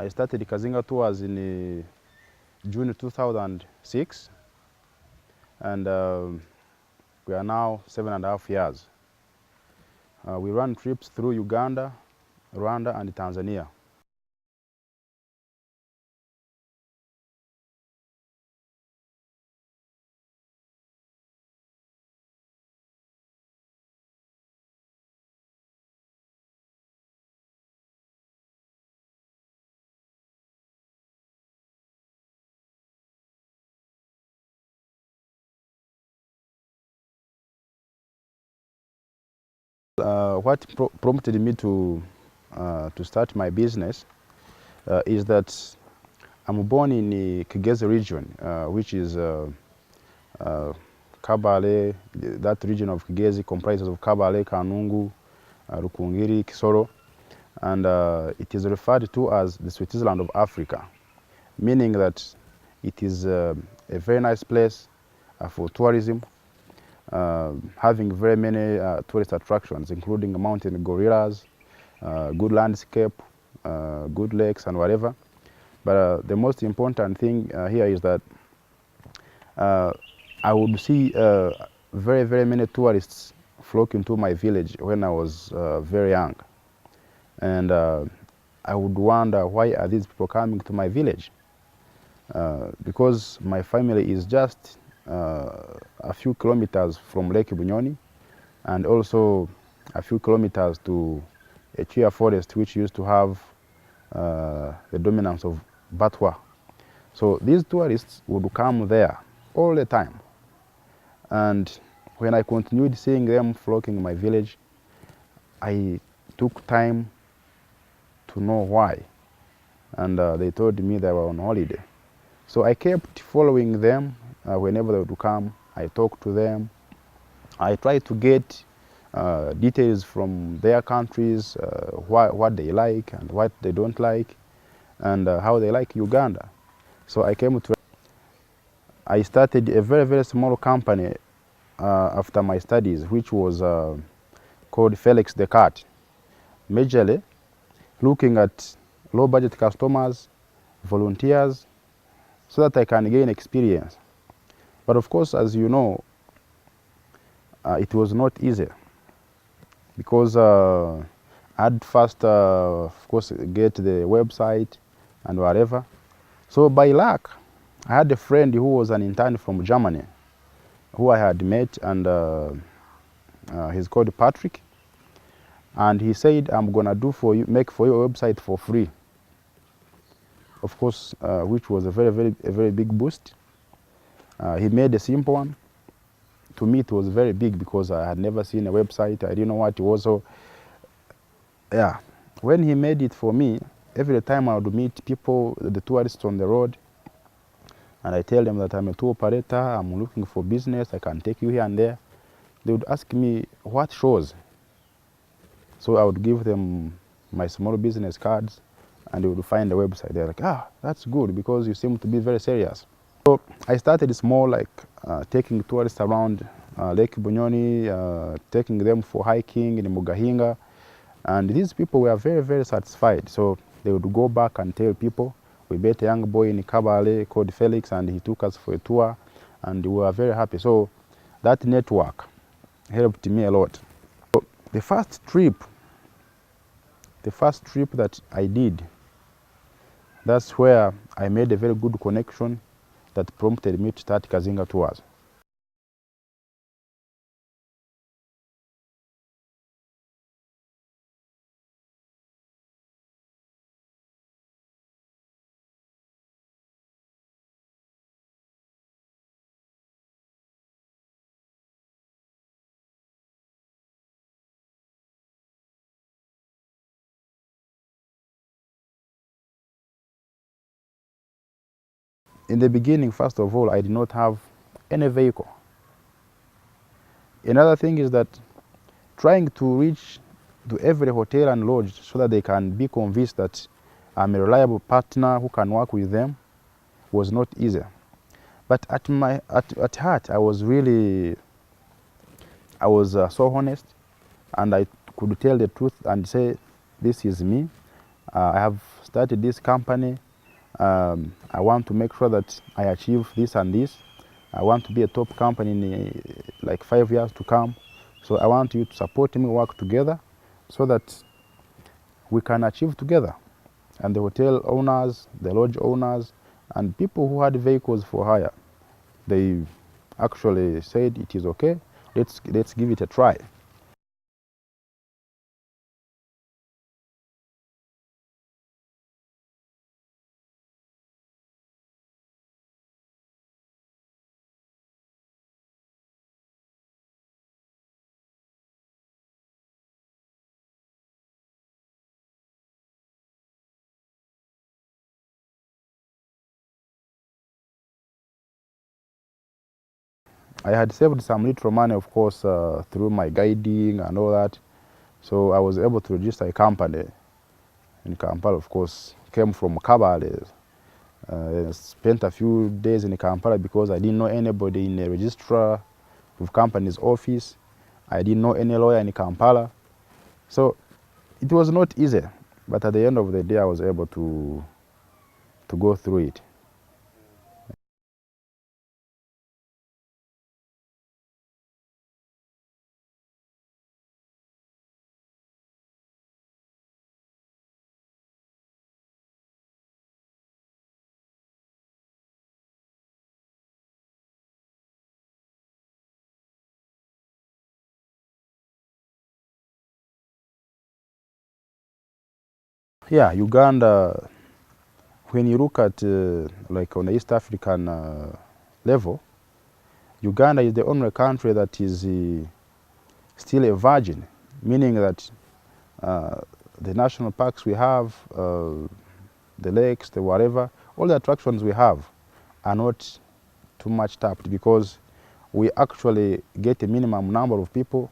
I started Kazinga Tours in June 2006, and we are now 7.5 years. We run trips through Uganda, Rwanda, and Tanzania. What prompted me to start my business is that I'm born in the Kigezi region, which is Kabale. That region of Kigezi comprises of Kabale, Kanungu, Rukungiri, Kisoro, and it is referred to as the Switzerland of Africa, meaning that it is a very nice place for tourism, having very many tourist attractions, including mountain gorillas, good landscape, good lakes, and whatever. But the most important thing here is that I would see very, very many tourists flocking to my village when I was very young. And I would wonder, why are these people coming to my village? Because my family is just a few kilometers from Lake Bunyoni, and also a few kilometers to a chia forest which used to have the dominance of Batwa. So these tourists would come there all the time. And when I continued seeing them flocking in my village, I took time to know why. And they told me they were on holiday. So I kept following them whenever they would come. I talked to them. I tried to get details from their countries, what they like and what they don't like, and how they like Uganda. So I started a very, very small company after my studies, which was called Felix the Cat, majorly looking at low-budget customers, volunteers, so that I can gain experience. But of course, as you know, it was not easy, because I'd first, of course, get the website and whatever. So by luck, I had a friend who was an intern from Germany, who I had met, and he's called Patrick. And he said, I'm gonna make for you a website for free. Of course, which was a very big boost. He made a simple one. To me, it was very big because I had never seen a website. I didn't know what it was. So, yeah, when he made it for me, every time I would meet people, the tourists on the road, and I tell them that I'm a tour operator, I'm looking for business, I can take you here and there. They would ask me, what shows? So I would give them my small business cards, and they would find the website. They're like, that's good, because you seem to be very serious. So I started small, like taking tourists around Lake Bunyoni, taking them for hiking in Mugahinga. And these people were very satisfied. So they would go back and tell people. We met a young boy in Kabale called Felix, and he took us for a tour, and we were very happy. So that network helped me a lot. So the first trip that I did, that's where I made a very good connection that prompted me to start Kazinga Tours. In the beginning, first of all, I did not have any vehicle. Another thing is that trying to reach to every hotel and lodge so that they can be convinced that I'm a reliable partner who can work with them was not easy. But at heart, I was so honest, and I could tell the truth and say, this is me. I have started this company. I want to make sure that I achieve this and this. I want to be a top company in like 5 years to come. So I want you to support me, work together, so that we can achieve together. And the hotel owners, the lodge owners, and people who had vehicles for hire, they actually said it is okay. Let's give it a try. I had saved some little money, of course, through my guiding and all that. So I was able to register a company in Kampala, of course. Came from Kabale. Spent a few days in Kampala because I didn't know anybody in the registrar of company's office. I didn't know any lawyer in Kampala. So it was not easy, but at the end of the day, I was able to go through it. Yeah, Uganda, when you look at like on the East African level, Uganda is the only country that is still a virgin, meaning that the national parks we have, the lakes, the whatever, all the attractions we have are not too much tapped because we actually get a minimum number of people,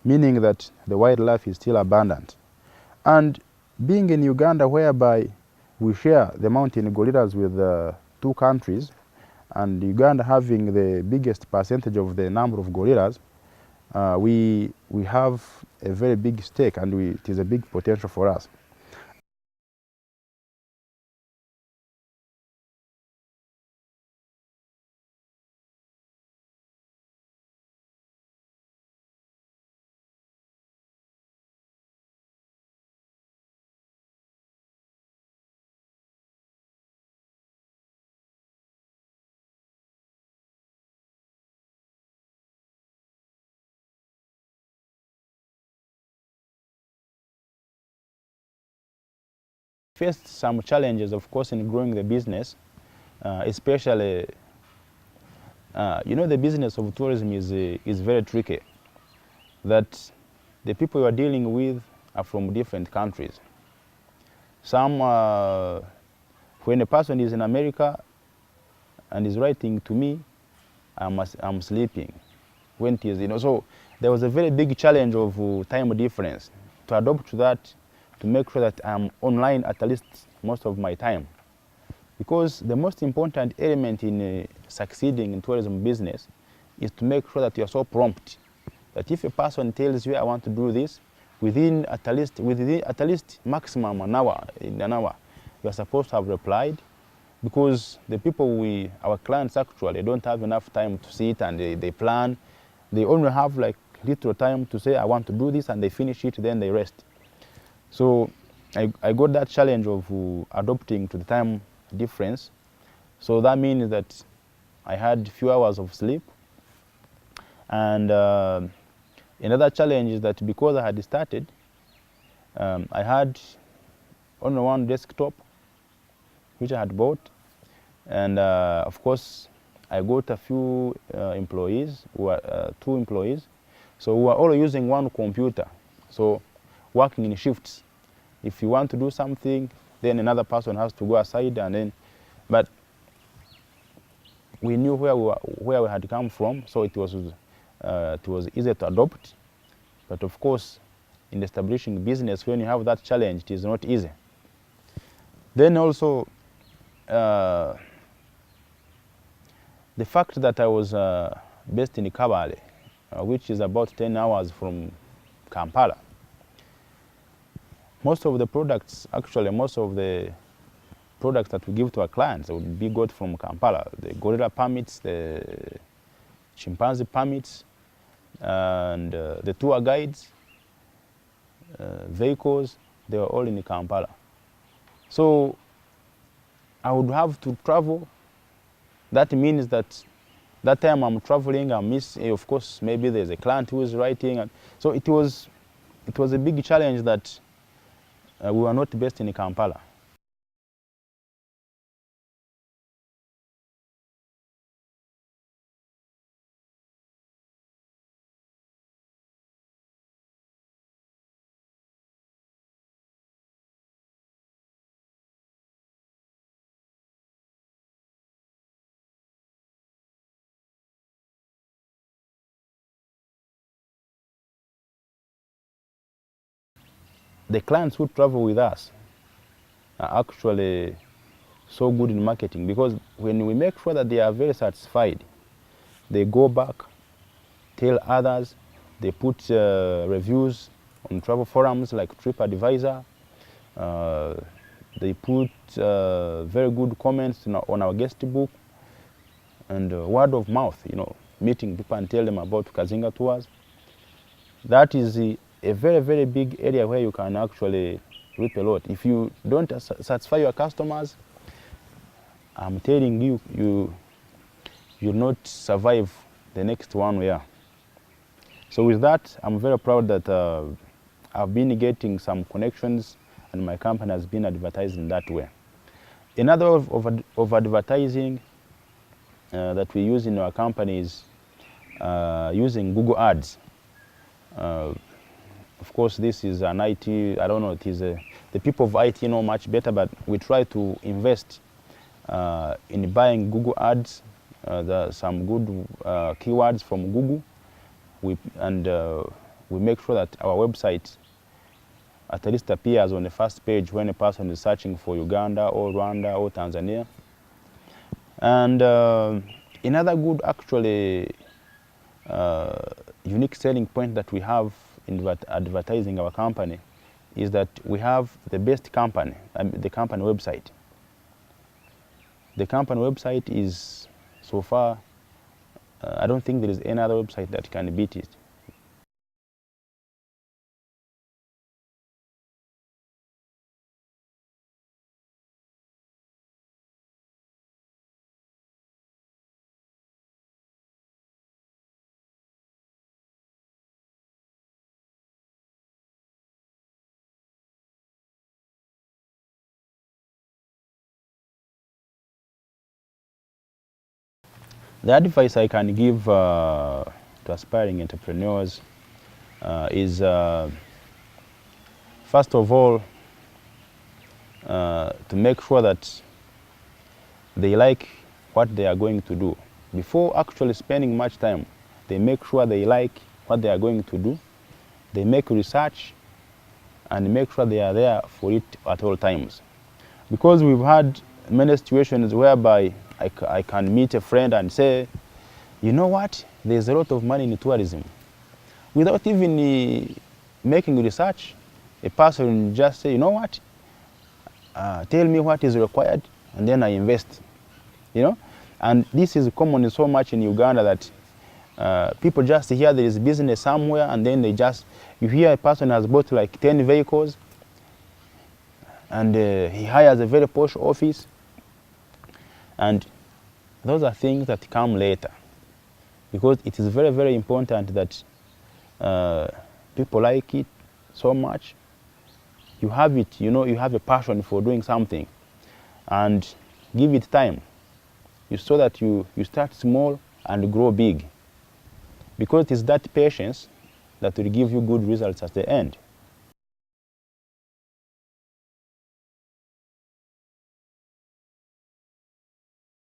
meaning that the wildlife is still abundant. And being in Uganda, whereby we share the mountain gorillas with two countries, and Uganda having the biggest percentage of the number of gorillas, we have a very big stake, and it is a big potential for us. Faced some challenges, of course, in growing the business, especially, the business of tourism is very tricky. That the people you are dealing with are from different countries. Some, when a person is in America and is writing to me, I'm sleeping. When it is, so there was a very big challenge of time difference. To adopt to that, to make sure that I'm online at least most of my time. Because the most important element in succeeding in tourism business is to make sure that you're so prompt. That if a person tells you, I want to do this, within at least maximum an hour, you're supposed to have replied. Because the people our clients actually don't have enough time to sit and they plan. They only have like little time to say, I want to do this, and they finish it, then they rest. So I got that challenge of adopting to the time difference. So that means that I had few hours of sleep. And another challenge is that because I had started, I had only one desktop, which I had bought. And of course, I got a few employees, two employees. So we were all using one computer. So working in shifts. If you want to do something, then another person has to go aside, and then, but we knew where we had come from, so it was easy to adopt. But of course, in establishing business, when you have that challenge, it is not easy. Then also, the fact that I was based in Kabale, which is about 10 hours from Kampala, Most of the products, actually, most of the products that we give to our clients would be got from Kampala. The gorilla permits, the chimpanzee permits, and the tour guides, vehicles, they were all in Kampala. So I would have to travel. That means that time I'm traveling, I miss, of course, maybe there's a client who is writing. And so it was a big challenge that we were not based in Kampala. The clients who travel with us are actually so good in marketing, because when we make sure that they are very satisfied, they go back, tell others, they put reviews on travel forums like TripAdvisor, they put very good comments on our guest book, and word of mouth, meeting people and tell them about Kazinga tours. That is a very, very big area where you can actually reap a lot. If you don't satisfy your customers, I'm telling you, you'll not survive the next 1 year. So with that, I'm very proud that I've been getting some connections and my company has been advertised in that way. Another way of advertising that we use in our company is using Google Ads. Of course, this is an IT, I don't know, it is the people of IT know much better, but we try to invest in buying Google Ads. There are some good keywords from Google, we make sure that our website at least appears on the first page when a person is searching for Uganda or Rwanda or Tanzania. And another good, actually, unique selling point that we have in advertising our company is that we have the best company, the company website. The company website is, so far, I don't think there is any other website that can beat it. The advice I can give to aspiring entrepreneurs is, first of all, to make sure that they like what they are going to do. Before actually spending much time, they make sure they like what they are going to do. They make research and make sure they are there for it at all times. Because we've had many situations whereby I can meet a friend and say, you know what, there's a lot of money in tourism. Without even making research, a person just say, you know what, tell me what is required, and then I invest. And this is common so much in Uganda that people just hear there is business somewhere, and then you hear a person has bought like 10 vehicles, and he hires a very posh office, and those are things that come later, because it is very, very important that people like it so much. You have it, you have a passion for doing something, and give it time. So that you start small and grow big, because it is that patience that will give you good results at the end.